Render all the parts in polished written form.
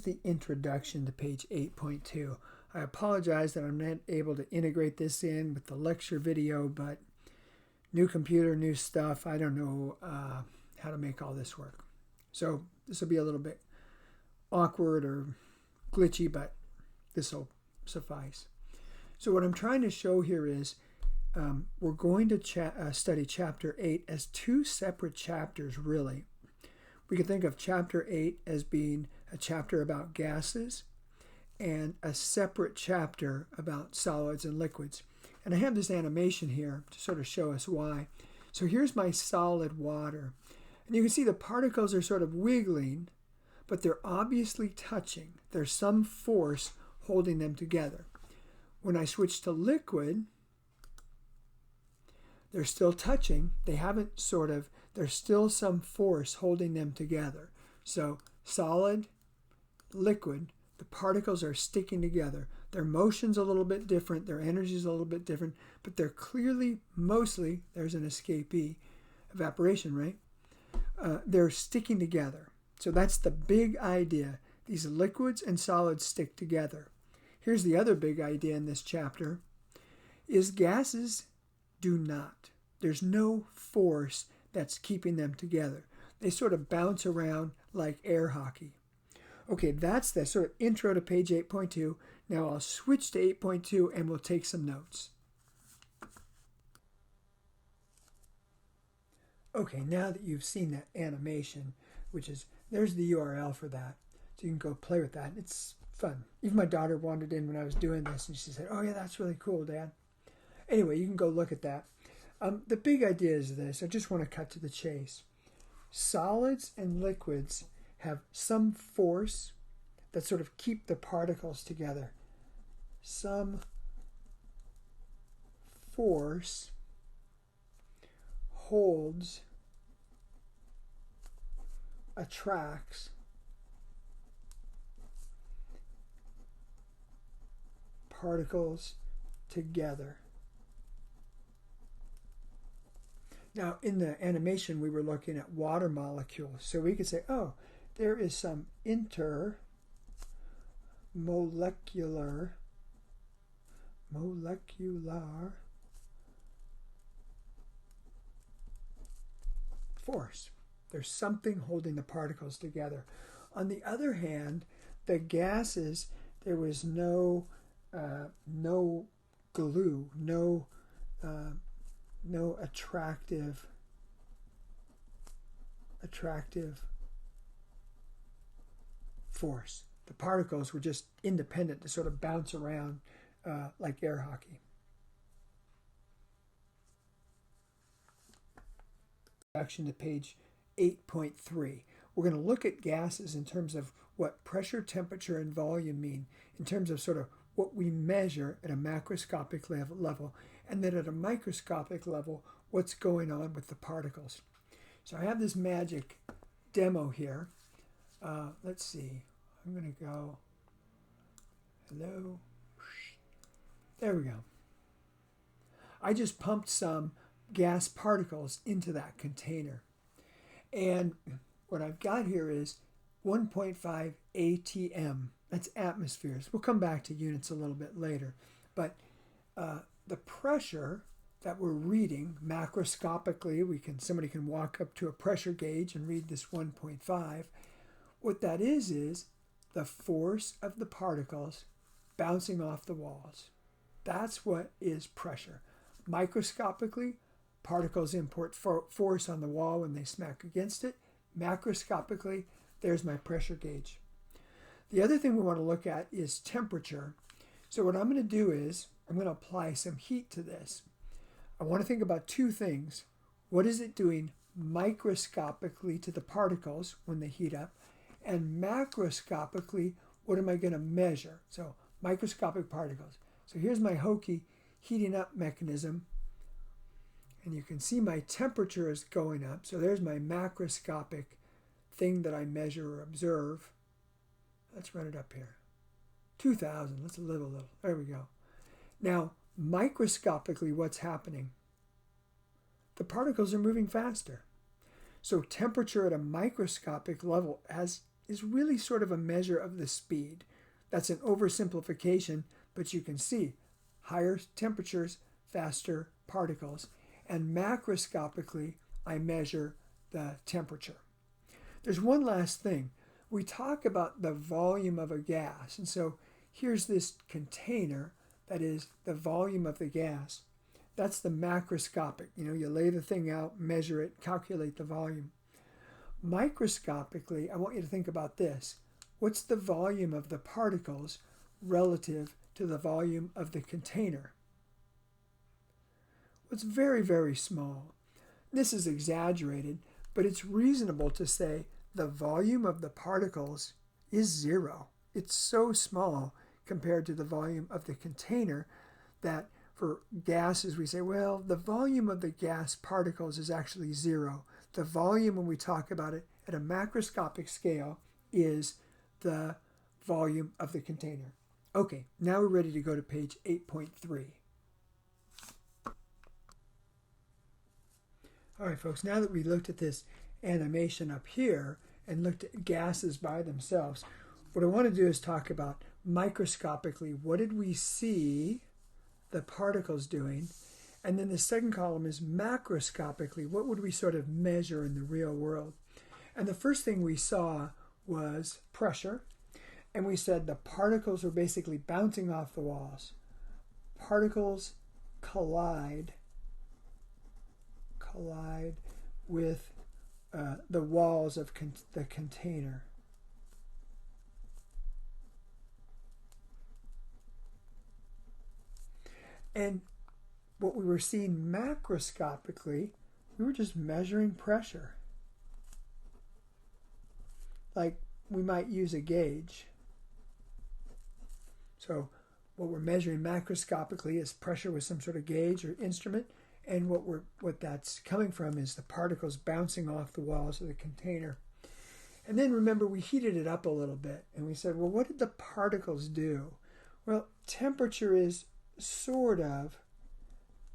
the introduction to page 8.2. I apologize that I'm not able to integrate this in with the lecture video, but new computer, new stuff. I don't know how to make all this work. So this will be a little bit awkward or glitchy, but this will suffice. So what I'm trying to show here is we're going to study Chapter 8 as two separate chapters, really. We can think of Chapter 8 as being a chapter about gases and a separate chapter about solids and liquids. And I have this animation here to sort of show us why. So here's my solid water. And you can see the particles are sort of wiggling, but they're obviously touching. There's some force holding them together. When I switch to liquid, they're still touching. They haven't sort of, there's still some force holding them together. So solid, liquid, the particles are sticking together. Their motion's a little bit different, their energy's a little bit different, but they're clearly, mostly, there's an escapee, evaporation, right? They're sticking together. So that's the big idea. These liquids and solids stick together. Here's the other big idea in this chapter, is gases do not. There's no force that's keeping them together. They sort of bounce around like air hockey. Okay, that's the sort of intro to page 8.2. Now I'll switch to 8.2 and we'll take some notes. Okay, now that you've seen that animation, which is, there's the URL for that. So you can go play with that. It's fun. Even my daughter wandered in when I was doing this and she said, "Oh yeah, that's really cool, Dad." Anyway, you can go look at that. The big idea is this. I just want to cut to the chase. Solids and liquids have some force that sort of keep the particles together. Some force holds, attracts particles together. Now, in the animation, we were looking at water molecules. So we could say, oh, there is some intermolecular force. There's something holding the particles together. On the other hand, the gases, there was no glue, no attractive force. The particles were just independent to sort of bounce around like air hockey. Introduction to page 8.3. We're going to look at gases in terms of what pressure, temperature, and volume mean, in terms of sort of what we measure at a macroscopic level, and then at a microscopic level, what's going on with the particles. So I have this magic demo here. Let's see. I'm going to go, hello. There we go. I just pumped some gas particles into that container. And what I've got here is 1.5 atm. That's atmospheres. We'll come back to units a little bit later. But the pressure that we're reading macroscopically, somebody can walk up to a pressure gauge and read this 1.5. What that is the force of the particles bouncing off the walls. That's what is pressure. Microscopically, particles impart force on the wall when they smack against it. Macroscopically, there's my pressure gauge. The other thing we want to look at is temperature. So what I'm going to do is I'm going to apply some heat to this. I want to think about two things. What is it doing microscopically to the particles when they heat up? And macroscopically, what am I going to measure? So microscopic particles. So here's my hokey heating up mechanism. And you can see my temperature is going up. So there's my macroscopic thing that I measure or observe. Let's run it up here. 2,000. Let's live a little. There we go. Now, microscopically, what's happening? The particles are moving faster. So temperature at a microscopic level is really sort of a measure of the speed. That's an oversimplification, but you can see higher temperatures, faster particles. And macroscopically, I measure the temperature. There's one last thing. We talk about the volume of a gas. And so here's this container that is the volume of the gas. That's the macroscopic. You lay the thing out, measure it, calculate the volume. Microscopically, I want you to think about this. What's the volume of the particles relative to the volume of the container? It's very, very small. This is exaggerated, but it's reasonable to say the volume of the particles is zero. It's so small compared to the volume of the container that for gases we say, well, the volume of the gas particles is actually zero. The volume, when we talk about it at a macroscopic scale, is the volume of the container. Okay, now we're ready to go to page 8.3. All right, folks, now that we looked at this animation up here and looked at gases by themselves, what I want to do is talk about microscopically, what did we see the particles doing? And then the second column is macroscopically, what would we sort of measure in the real world? And the first thing we saw was pressure. And we said the particles were basically bouncing off the walls. Particles collide with the walls of the container. And what we were seeing macroscopically, we were just measuring pressure. Like we might use a gauge. So what we're measuring macroscopically is pressure with some sort of gauge or instrument, and what that's coming from is the particles bouncing off the walls of the container. And then remember, we heated it up a little bit, and we said, well, what did the particles do? Well, temperature is sort of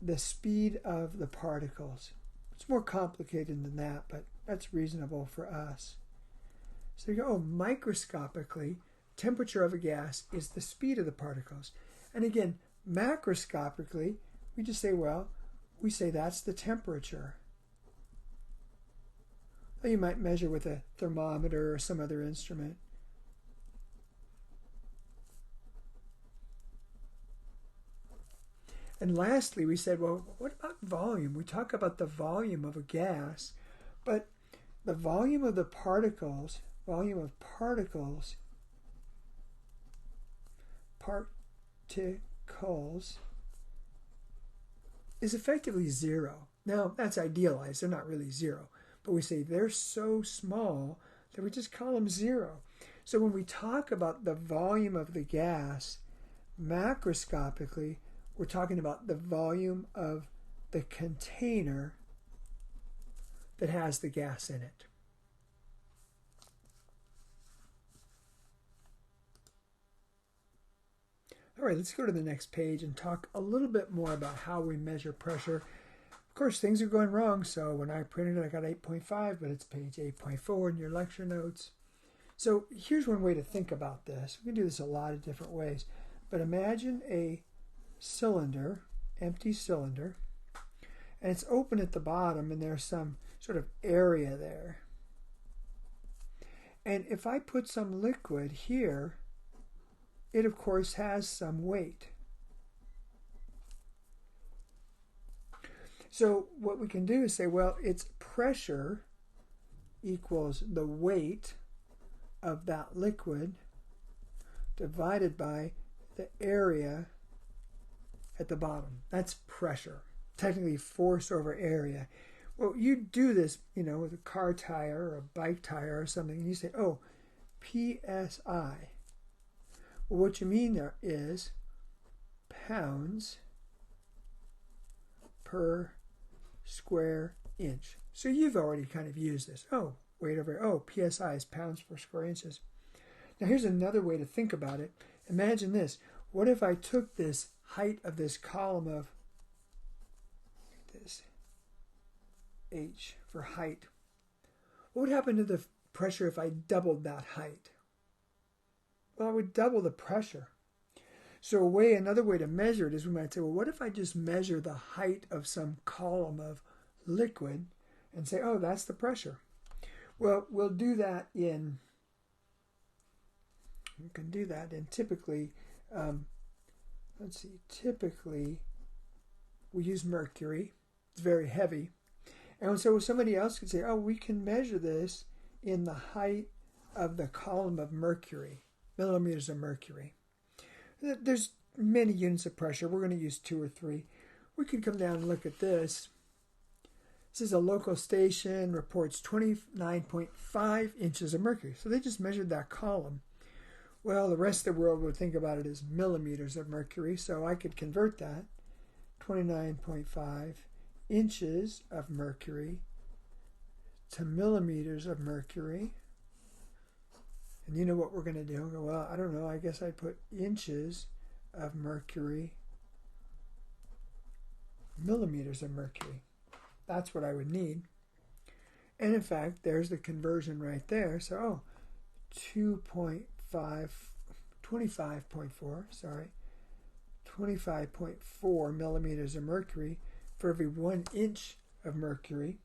the speed of the particles. It's more complicated than that, but that's reasonable for us. So you go, microscopically, temperature of a gas is the speed of the particles. And again, macroscopically, we just say, well, we say that's the temperature. Or you might measure with a thermometer or some other instrument. And lastly, we said, well, what about volume? We talk about the volume of a gas, but the volume of the particles, is effectively zero. Now, that's idealized. They're not really zero. But we say they're so small that we just call them zero. So when we talk about the volume of the gas, macroscopically, we're talking about the volume of the container that has the gas in it. All right, let's go to the next page and talk a little bit more about how we measure pressure. Of course, things are going wrong, so when I printed it, I got 8.5, but it's page 8.4 in your lecture notes. So here's one way to think about this. We can do this a lot of different ways, but imagine a cylinder, empty cylinder, and it's open at the bottom, and there's some sort of area there. And if I put some liquid here, it of course has some weight. So what we can do is say, well, its pressure equals the weight of that liquid divided by the area at the bottom. That's pressure. Technically force over area. Well, you do this, with a car tire or a bike tire or something, and you say, oh, PSI. Well, what you mean there is pounds per square inch. So you've already kind of used this. Oh, weight over, PSI is pounds per square inches. Now here's another way to think about it. Imagine this. What if I took this height of this column of this H for height? What would happen to the pressure if I doubled that height? Well, I would double the pressure. So another way to measure it is we might say, well, what if I just measure the height of some column of liquid and say, oh, that's the pressure. Well, we'll do that in, typically, typically we use mercury. It's very heavy. And so somebody else could say, oh, we can measure this in the height of the column of mercury, millimeters of mercury. There's many units of pressure. We're going to use 2 or 3. We could come down and look at this. This is a local station, reports 29.5 inches of mercury. So they just measured that column. Well, the rest of the world would think about it as millimeters of mercury, so I could convert that. 29.5 inches of mercury to millimeters of mercury. And you know what we're going to do? Well, I don't know. I guess I'd put inches of mercury, millimeters of mercury. That's what I would need. And in fact, there's the conversion right there. So, 25.4 millimeters of mercury for every 1 inch of mercury.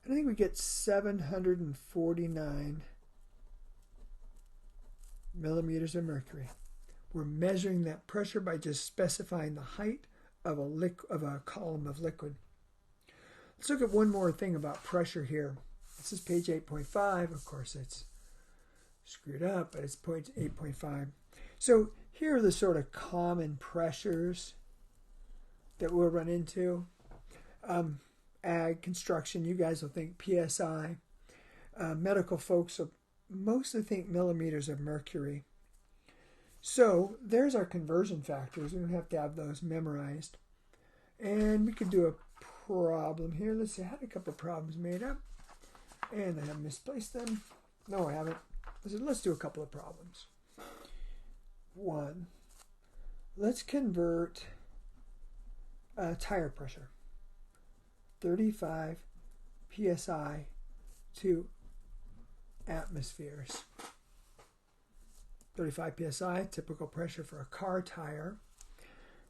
And I think we get 749 millimeters of mercury. We're measuring that pressure by just specifying the height of a column of liquid. Let's look at one more thing about pressure here. This is page 8.5. Of course, it's screwed up, but it's page 8.5. So here are the sort of common pressures that we'll run into. Ag, construction, you guys will think PSI. Medical folks will mostly think millimeters of mercury. So there's our conversion factors. We don't have to have those memorized. And we could do a problem here. Let's see, I had a couple problems made up. And I have misplaced them. No, I haven't. Let's do a couple of problems. 1. Let's convert tire pressure. 35 psi to atmospheres. 35 psi, typical pressure for a car tire.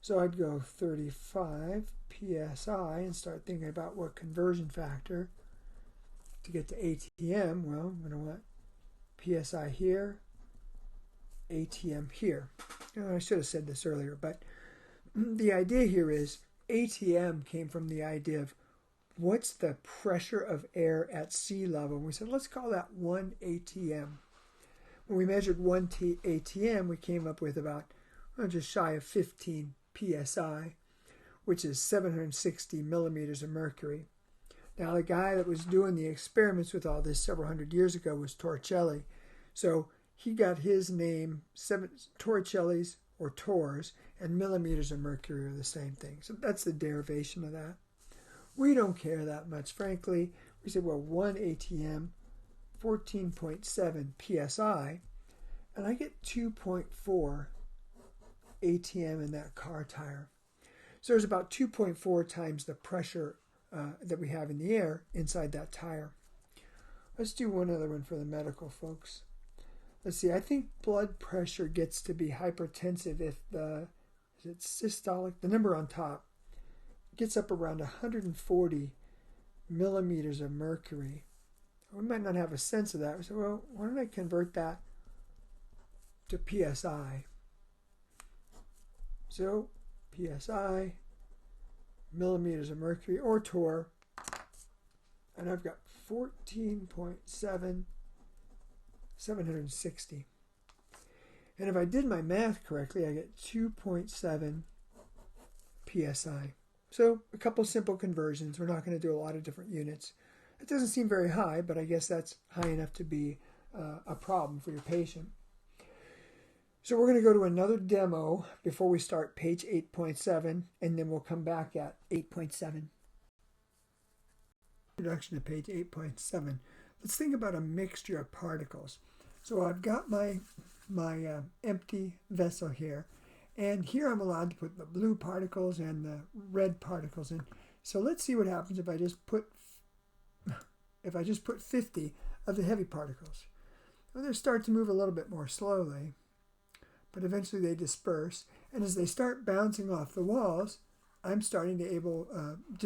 So I'd go 35 psi and start thinking about what conversion factor to get to ATM. Well, I'm going to want psi here, ATM here. I should have said this earlier, but the idea here is ATM came from the idea of what's the pressure of air at sea level. We said, let's call that 1 ATM. When we measured 1 ATM, we came up with about just shy of 15 psi, which is 760 millimeters of mercury. Now, the guy that was doing the experiments with all this several hundred years ago was Torricelli. So he got his name, Torricelli's or Torr's, and millimeters of mercury are the same thing. So that's the derivation of that. We don't care that much, frankly. We said, well, 1 ATM, 14.7 psi, and I get 2.4 ATM in that car tire. So there's about 2.4 times the pressure that we have in the air inside that tire. Let's do one other one for the medical folks. Let's see, I think blood pressure gets to be hypertensive if the systolic, the number on top, gets up around 140 millimeters of mercury. We might not have a sense of that. We say, well, why don't I convert that to psi? So, psi, millimeters of mercury, or torr, and I've got 14.7, 760. And if I did my math correctly, I get 2.7 psi. So a couple simple conversions. We're not going to do a lot of different units. It doesn't seem very high, but I guess that's high enough to be a problem for your patient. So we're going to go to another demo before we start page 8.7, and then we'll come back at 8.7. Introduction to page 8.7. Let's think about a mixture of particles. So I've got my empty vessel here, and here I'm allowed to put the blue particles and the red particles in. So let's see what happens if I just put 50 of the heavy particles. Well, they start to move a little bit more slowly, but eventually they disperse. And as they start bouncing off the walls, I'm starting to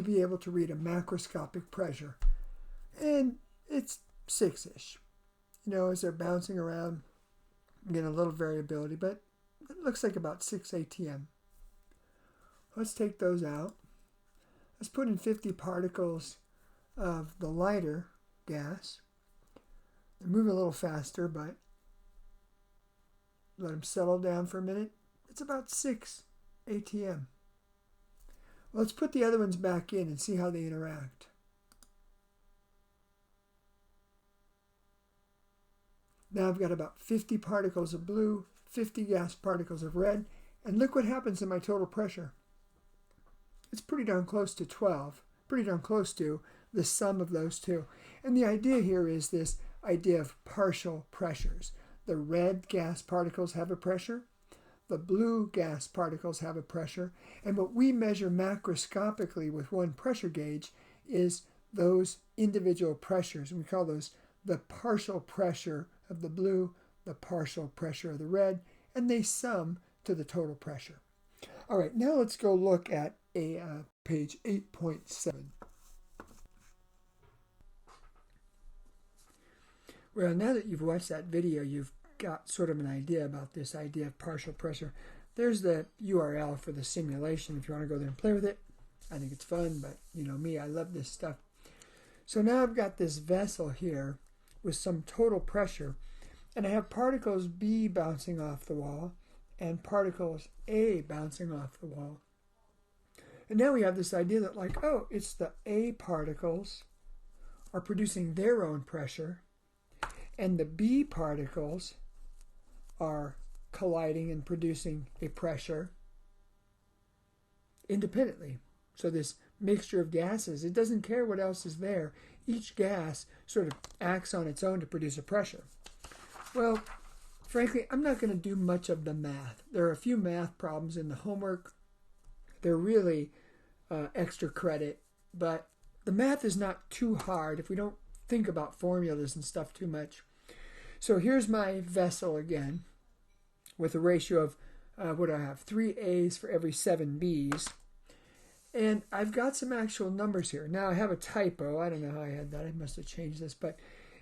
be able to read a macroscopic pressure. And it's 6-ish. As they're bouncing around, I'm getting a little variability, but it looks like about 6 ATM. Let's take those out. Let's put in 50 particles of the lighter gas. They're moving a little faster, but let them settle down for a minute. It's about 6 ATM. Let's put the other ones back in and see how they interact. Now I've got about 50 particles of blue, 50 gas particles of red, and look what happens in my total pressure. It's pretty darn close to 12, pretty darn close to the sum of those two. And the idea here is this idea of partial pressures. The red gas particles have a pressure, the blue gas particles have a pressure, and what we measure macroscopically with one pressure gauge is those individual pressures. And we call those the partial pressure of the blue, the partial pressure of the red, and they sum to the total pressure. All right, now let's go look at page 8.7. Well, now that you've watched that video, you've got sort of an idea about this idea of partial pressure. There's the URL for the simulation if you want to go there and play with it. I think it's fun, but you know me, I love this stuff. So now I've got this vessel here with some total pressure, and I have particles B bouncing off the wall and particles A bouncing off the wall. And now we have this idea that it's the A particles are producing their own pressure, and the B particles are colliding and producing a pressure independently. So this mixture of gases, it doesn't care what else is there. Each gas sort of acts on its own to produce a pressure. Well, frankly, I'm not going to do much of the math. There are a few math problems in the homework. They're really extra credit, but the math is not too hard if we don't think about formulas and stuff too much. So here's my vessel again with a ratio of, 3 A's for every 7 B's. And I've got some actual numbers here. Now I have a typo. I don't know how I had that. I must have changed this. But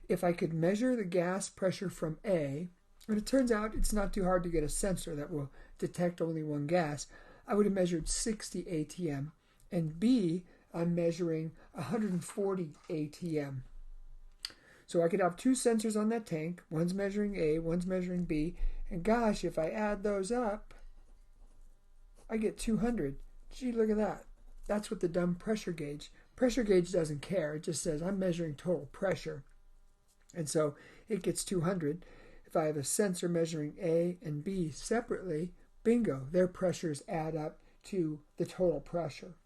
if I could measure the gas pressure from A, and it turns out it's not too hard to get a sensor that will detect only one gas, I would have measured 60 ATM. And B, I'm measuring 140 ATM. So I could have 2 sensors on that tank. One's measuring A, one's measuring B. And gosh, if I add those up, I get 200. Gee, look at that. That's what the dumb pressure gauge. Pressure gauge doesn't care. It just says I'm measuring total pressure. And so it gets 200. If I have a sensor measuring A and B separately, bingo, their pressures add up to the total pressure.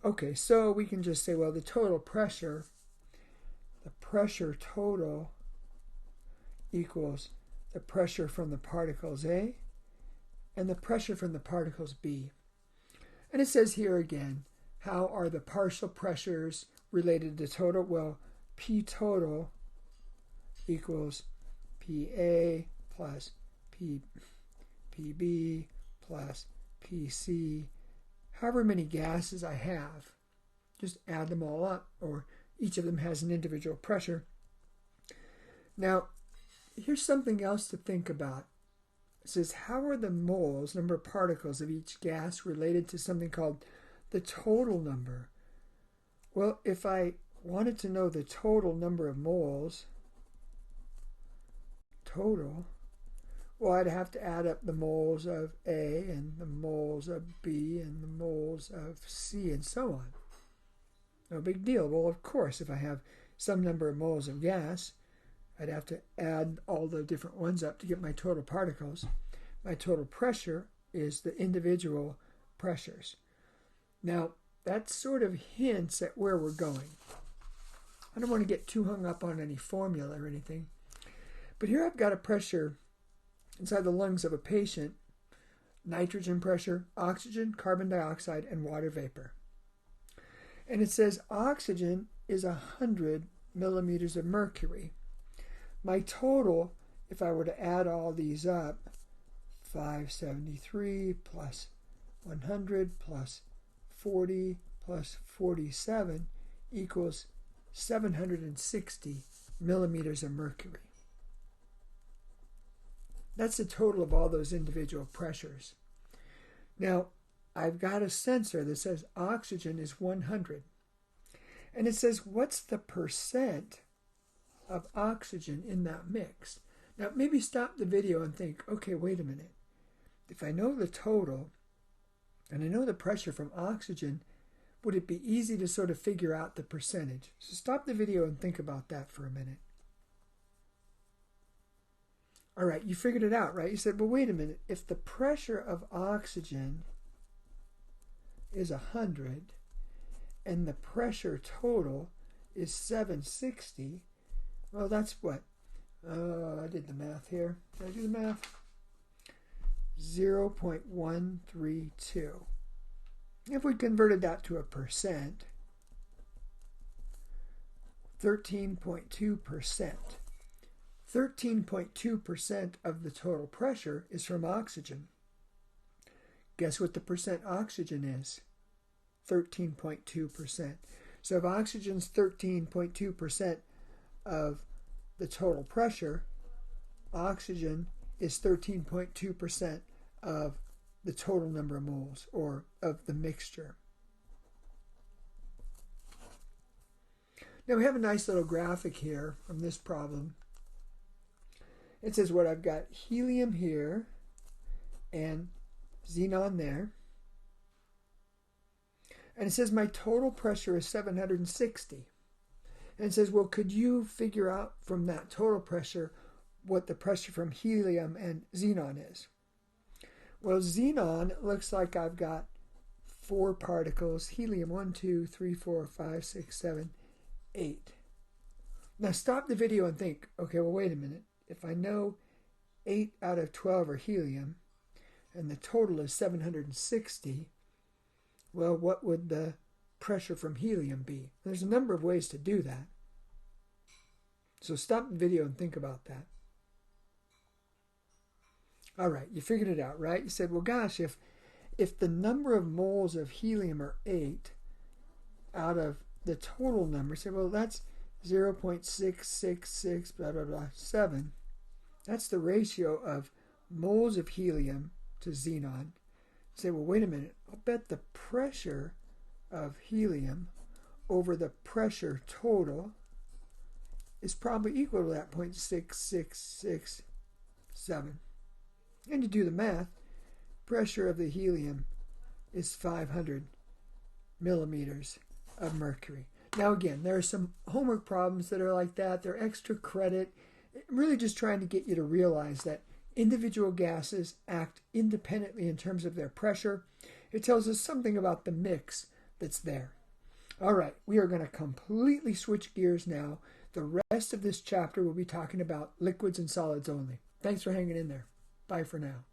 Okay, so we can just say, well, the total pressure, the pressure total equals the pressure from the particles A and the pressure from the particles B. And it says here again, how are the partial pressures related to total? Well, P total equals PA plus PB plus PC. However many gases I have, just add them all up, or each of them has an individual pressure. Now, here's something else to think about. It says, how are the moles, number of particles of each gas, related to something called the total number? Well, if I wanted to know the total number of moles, well, I'd have to add up the moles of A and the moles of B and the moles of C and so on. No big deal. Well, of course, if I have some number of moles of gas, I'd have to add all the different ones up to get my total particles. My total pressure is the individual pressures. Now, that sort of hints at where we're going. I don't want to get too hung up on any formula or anything. But here I've got a pressure inside the lungs of a patient, nitrogen pressure, oxygen, carbon dioxide, and water vapor. And it says oxygen is 100 millimeters of mercury. My total, if I were to add all these up, 573 plus 100 plus 40 plus 47 equals 760 millimeters of mercury. That's the total of all those individual pressures. Now, I've got a sensor that says oxygen is 100. And it says, what's the percent of oxygen in that mix? Now, maybe stop the video and think, okay, wait a minute. If I know the total, and I know the pressure from oxygen, would it be easy to sort of figure out the percentage? So stop the video and think about that for a minute. All right, you figured it out, right? You said, well, wait a minute. If the pressure of oxygen is 100 and the pressure total is 760, well, that's what? I did the math here. Did I do the math? 0.132. If we converted that to a percent, 13.2%. 13.2% of the total pressure is from oxygen. Guess what the percent oxygen is? 13.2%. So if oxygen's 13.2% of the total pressure, oxygen is 13.2% of the total number of moles, or of the mixture. Now we have a nice little graphic here from this problem. It says what I've got helium here and xenon there. And it says my total pressure is 760. And it says, well, could you figure out from that total pressure what the pressure from helium and xenon is? Well, xenon, it looks like I've got 4 particles. Helium, 1, 2, 3, 4, 5, 6, 7, 8. Now stop the video and think, okay, well, wait a minute. If I know 8 out of 12 are helium, and the total is 760, well, what would the pressure from helium be? There's a number of ways to do that. So stop the video and think about that. All right, you figured it out, right? You said, well, gosh, if the number of moles of helium are 8 out of the total number, say, well, that's 0.666 blah, blah, blah, 7. That's the ratio of moles of helium to xenon. Say, well, wait a minute. I'll bet the pressure of helium over the pressure total is probably equal to that 0.6667. And you do the math, pressure of the helium is 500 millimeters of mercury. Now again, there are some homework problems that are like that. They're extra credit. Really just trying to get you to realize that individual gases act independently in terms of their pressure. It tells us something about the mix that's there. All right, we are going to completely switch gears now. The rest of this chapter will be talking about liquids and solids only. Thanks for hanging in there. Bye for now.